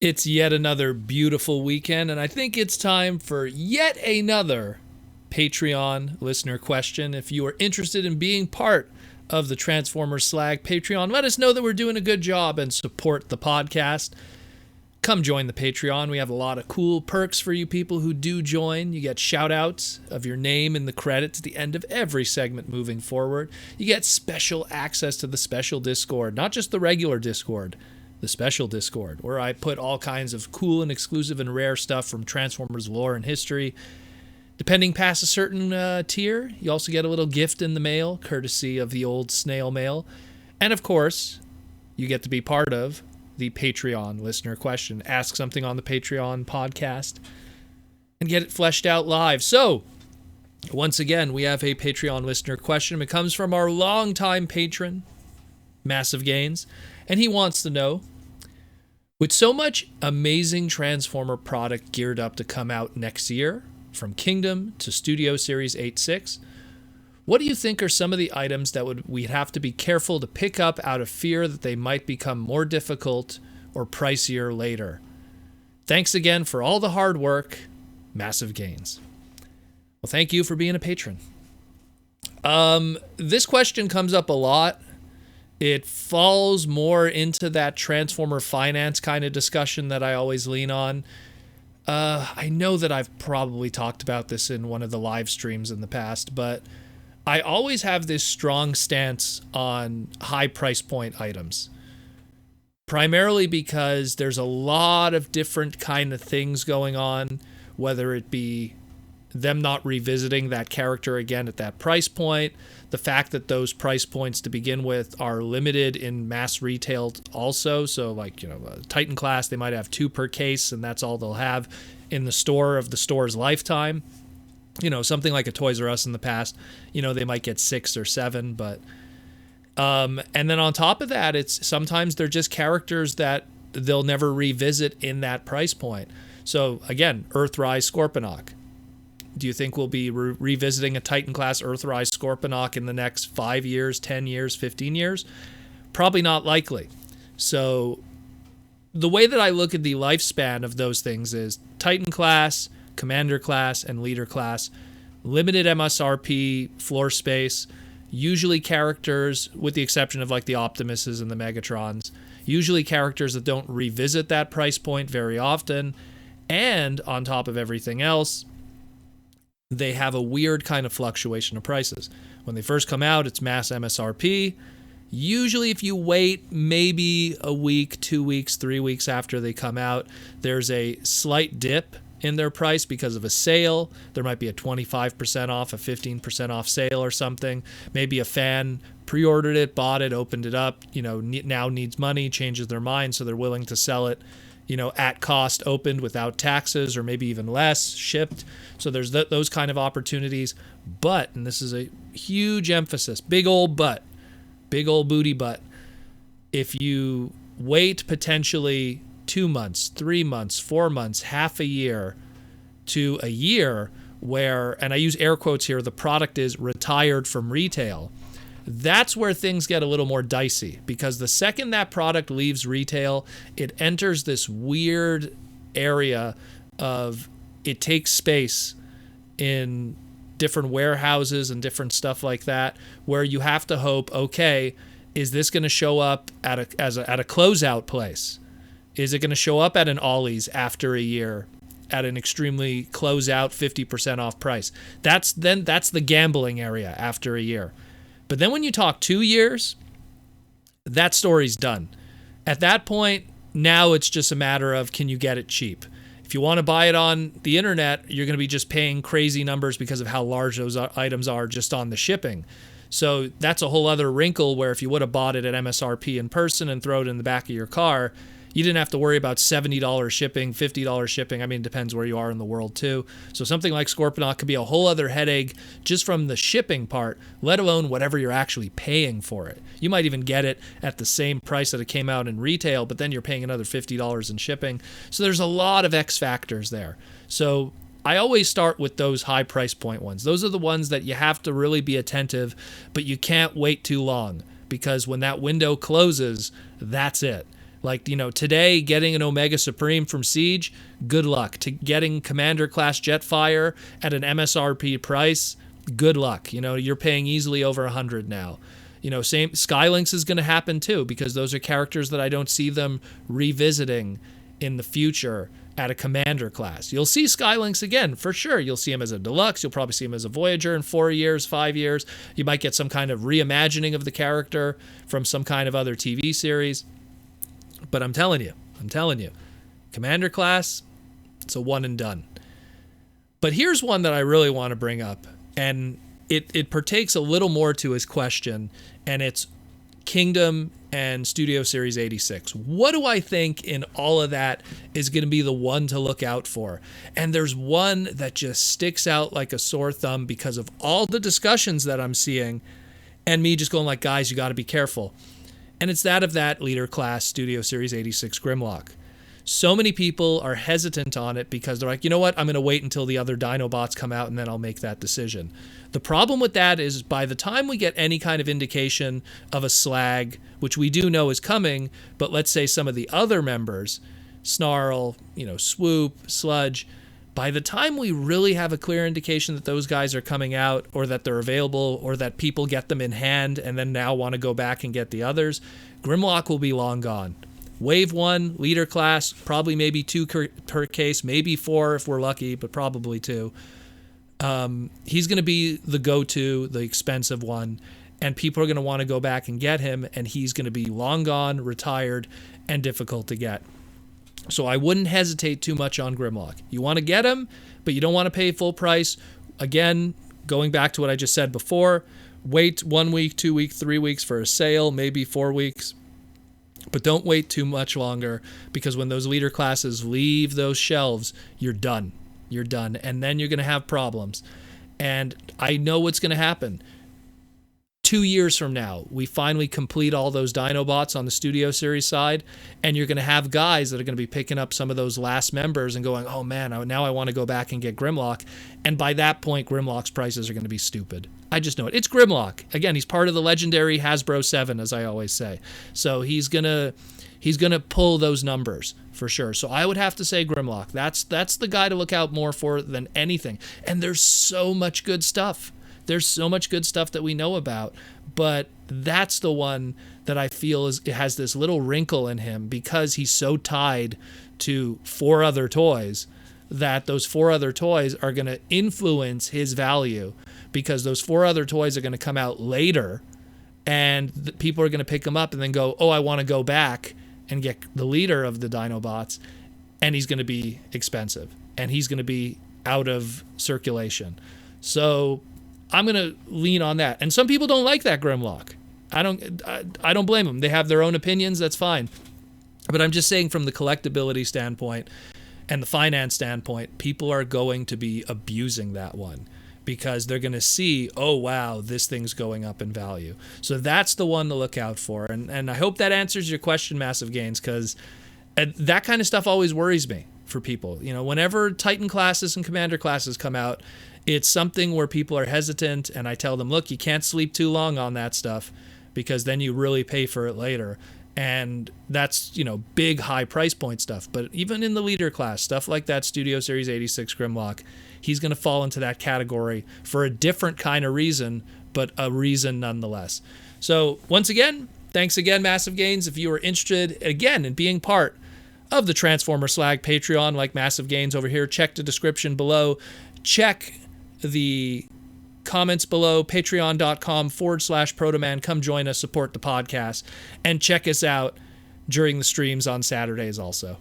It's yet another beautiful weekend, and I think it's time for yet another Patreon listener question. If you are interested in being part of the Transformers Slag Patreon, let us know that we're doing a good job and support the podcast. Come join the Patreon. We have a lot of cool perks for you people who do join. You get shout outs of your name in the credits at the end of every segment moving forward. You get special access to the special Discord, not just the regular Discord, the special Discord, where I put all kinds of cool and exclusive and rare stuff from Transformers lore and history. Depending past a certain tier, you also get a little gift in the mail, courtesy of the old snail mail. And of course, you get to be part of the Patreon listener question. Ask something on the Patreon podcast and get it fleshed out live. So, once again, we have a Patreon listener question. It comes from our longtime patron, Massive Gains, and he wants to know, with so much amazing Transformer product geared up to come out next year, from Kingdom to Studio Series 8.6, what do you think are some of the items that we'd have to be careful to pick up out of fear that they might become more difficult or pricier later? Thanks again for all the hard work, Massive Gains. Well, thank you for being a patron. This question comes up a lot. It falls more into that Transformer finance kind of discussion that I always lean on. I know that I've probably talked about this in one of the live streams in the past, but I always have this strong stance on high price point items. Primarily because there's a lot of different kind of things going on, whether it be them not revisiting that character again at that price point, the fact that those price points to begin with are limited in mass retail also. So like, Titan class, they might have 2 per case and that's all they'll have in the store of the store's lifetime. Something like a Toys R Us in the past, they might get 6 or 7, but and then on top of that, it's sometimes they're just characters that they'll never revisit in that price point. So again, Earthrise Scorponok. Do you think we'll be revisiting a Titan class Earthrise Scorponok in the next 5 years, 10 years, 15 years? Probably not likely. So the way that I look at the lifespan of those things is Titan class, Commander class, and Leader class, limited MSRP floor space, usually characters, with the exception of like the Optimuses and the Megatrons, usually characters that don't revisit that price point very often, and on top of everything else, they have a weird kind of fluctuation of prices. When they first come out, it's mass MSRP. Usually if you wait maybe a week, 2 weeks, 3 weeks after they come out, there's a slight dip in their price because of a sale. There might be a 25% off, a 15% off sale or something. Maybe a fan pre-ordered it, bought it, opened it up, now needs money, changes their mind, so they're willing to sell it, at cost, opened without taxes, or maybe even less, shipped. So there's those kind of opportunities. But, and this is a huge emphasis, big old booty butt, if you wait potentially 2 months, 3 months, 4 months, half a year to a year where, and I use air quotes here, the product is retired from retail, that's where things get a little more dicey, because the second that product leaves retail, it enters this weird area of it takes space in different warehouses and different stuff like that, where you have to hope, okay, is this going to show up at a closeout place? Is it going to show up at an Ollie's after a year at an extremely closeout 50% off price? That's the gambling area after a year. But then when you talk 2 years, that story's done. At that point, now it's just a matter of, can you get it cheap? If you want to buy it on the internet, you're going to be just paying crazy numbers because of how large those items are just on the shipping. So that's a whole other wrinkle where if you would have bought it at MSRP in person and throw it in the back of your car, you didn't have to worry about $70 shipping, $50 shipping. I mean, it depends where you are in the world too. So something like Scorponok could be a whole other headache just from the shipping part, let alone whatever you're actually paying for it. You might even get it at the same price that it came out in retail, but then you're paying another $50 in shipping. So there's a lot of X factors there. So I always start with those high price point ones. Those are the ones that you have to really be attentive, but you can't wait too long, because when that window closes, that's it. Like, today getting an Omega Supreme from Siege, good luck. To getting Commander class Jetfire at an MSRP price, good luck. You're paying easily over 100 now. Same Skylynx is going to happen too, because those are characters that I don't see them revisiting in the future at a Commander class. You'll see Skylynx again, for sure. You'll see him as a Deluxe. You'll probably see him as a Voyager in 4 years, 5 years. You might get some kind of reimagining of the character from some kind of other TV series. But I'm telling you, Commander class, it's a one and done. But here's one that I really want to bring up, and it partakes a little more to his question, and it's Kingdom and Studio Series 86. What do I think in all of that is going to be the one to look out for? And there's one that just sticks out like a sore thumb because of all the discussions that I'm seeing and me just going like, guys, you got to be careful. And it's that of that leader class Studio Series 86 Grimlock. So many people are hesitant on it because they're like, you know what, I'm going to wait until the other Dinobots come out and then I'll make that decision. The problem with that is by the time we get any kind of indication of a slag, which we do know is coming, but let's say some of the other members, Snarl, Swoop, Sludge, by the time we really have a clear indication that those guys are coming out or that they're available or that people get them in hand and then now want to go back and get the others, Grimlock will be long gone. Wave 1, leader class, probably maybe 2 per case, maybe 4 if we're lucky, but probably 2. He's going to be the go-to, the expensive one, and people are going to want to go back and get him, and he's going to be long gone, retired, and difficult to get. So I wouldn't hesitate too much on Grimlock. You want to get him, but you don't want to pay full price. Again, going back to what I just said before, wait 1 week, 2 weeks, 3 weeks for a sale, maybe 4 weeks. But don't wait too much longer, because when those leader classes leave those shelves, you're done. You're done. And then you're going to have problems. And I know what's going to happen. 2 years from now, we finally complete all those Dinobots on the Studio Series side, and you're going to have guys that are going to be picking up some of those last members and going, oh man, now I want to go back and get Grimlock. And by that point, Grimlock's prices are going to be stupid. I just know it. It's Grimlock. Again, he's part of the legendary Hasbro 7, as I always say. So he's gonna pull those numbers for sure. So I would have to say Grimlock. That's the guy to look out more for than anything. And there's so much good stuff. There's so much good stuff that we know about, but that's the one that I feel has this little wrinkle in him because he's so tied to 4 other toys that those 4 other toys are going to influence his value, because those 4 other toys are going to come out later and people are going to pick them up and then go, oh, I want to go back and get the leader of the Dinobots, and he's going to be expensive and he's going to be out of circulation. So I'm going to lean on that. And some people don't like that Grimlock. I don't blame them. They have their own opinions. That's fine. But I'm just saying from the collectability standpoint and the finance standpoint, people are going to be abusing that one because they're going to see, oh, wow, this thing's going up in value. So that's the one to look out for. And I hope that answers your question, Massive Gains, because that kind of stuff always worries me for people. Whenever Titan classes and Commander classes come out, it's something where people are hesitant, and I tell them, look, you can't sleep too long on that stuff because then you really pay for it later. And that's, big high price point stuff. But even in the leader class, stuff like that Studio Series 86 Grimlock, he's going to fall into that category for a different kind of reason, but a reason nonetheless. So once again, thanks again, Massive Gains. If you are interested, again, in being part of the Transformer Slag Patreon like Massive Gains over here, check the description below. Check the comments below, patreon.com/Protoman. Come join us, support the podcast, and check us out during the streams on Saturdays also.